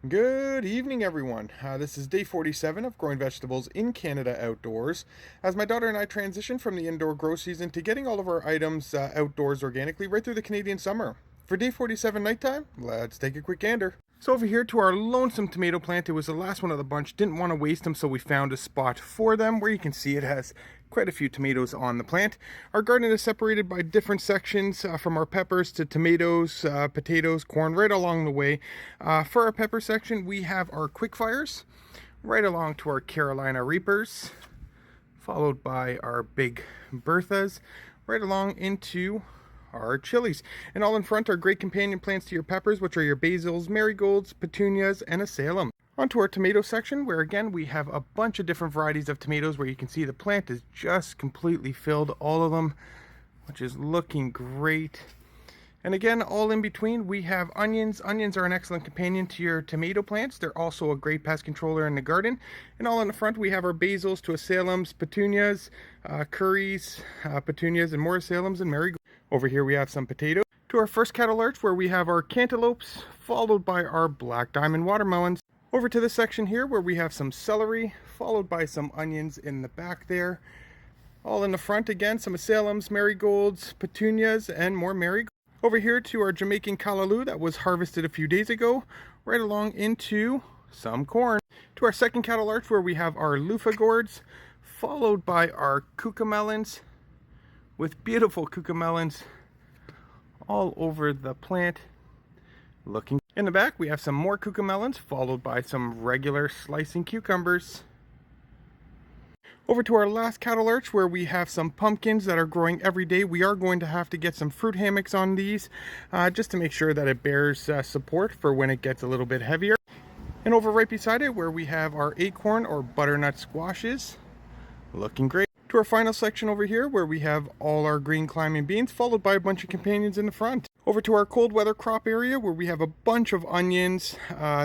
Good evening, everyone. This is day 47 of growing vegetables in Canada outdoors. As my daughter and I transition from the indoor grow season to getting all of our items outdoors organically right through the Canadian summer. For day 47 nighttime, let's take a quick gander. So over here to our lonesome tomato plant, it was the last one of the bunch. Didn't want to waste them, so we found a spot for them where you can see it has quite a few tomatoes on the plant. Our garden is separated by different sections from our peppers to tomatoes, potatoes, corn, right along the way. For our pepper section, we have our quick fires right along to our Carolina Reapers, followed by our big Berthas, right along into our chilies. And all in front are great companion plants to your peppers, which are your basils, marigolds, petunias, and a Salem. Onto our tomato section, where again we have a bunch of different varieties of tomatoes, where you can see the plant is just completely filled, all of them, which is looking great. And again, all in between, we have onions. Onions are an excellent companion to your tomato plants. They're also a great pest controller in the garden. And all in the front, we have our basils to asalems, petunias, curries, petunias, and more asalems and marigolds. Over here, we have some potatoes. To our first cattle arch, where we have our cantaloupes, followed by our black diamond watermelons. Over to this section here, where we have some celery, followed by some onions in the back there. All in the front, again, some asalems, marigolds, petunias, and more marigolds. Over here to our Jamaican callaloo that was harvested a few days ago, right along into some corn. To our second cattle arch, where we have our loofah gourds, followed by our cucamelons, with beautiful cucamelons all over the plant. Looking in the back, we have some more cucamelons, followed by some regular slicing cucumbers. Over to our last cattle arch, where we have some pumpkins that are growing every day. We are going to have to get some fruit hammocks on these, just to make sure that it bears support for when it gets a little bit heavier. And over right beside it, where we have our acorn or butternut squashes, looking great. To our final section over here, where we have all our green climbing beans, followed by a bunch of companions in the front. Over to our cold weather crop area, where we have a bunch of onions,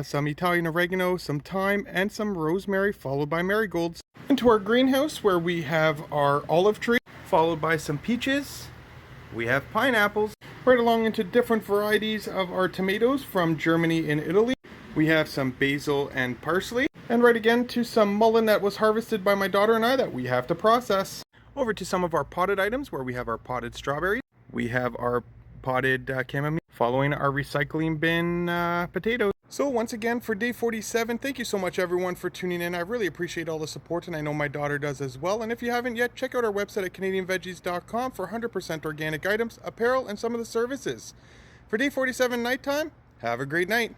some Italian oregano, some thyme, and some rosemary, followed by marigolds. Into our greenhouse, where we have our olive tree, followed by some peaches. We have pineapples. Right along into different varieties of our tomatoes from Germany and Italy. We have some basil and parsley. And right again to some mullein that was harvested by my daughter and I that we have to process. Over to some of our potted items, where we have our potted strawberries. We have our potted chamomile, following our recycling bin potatoes. So once again, for day 47, thank you so much everyone for tuning in. I really appreciate all the support, and I know my daughter does as well. And if you haven't yet, check out our website at CanadianVeggies.com for 100% organic items, apparel, and some of the services. For day 47 nighttime, have a great night.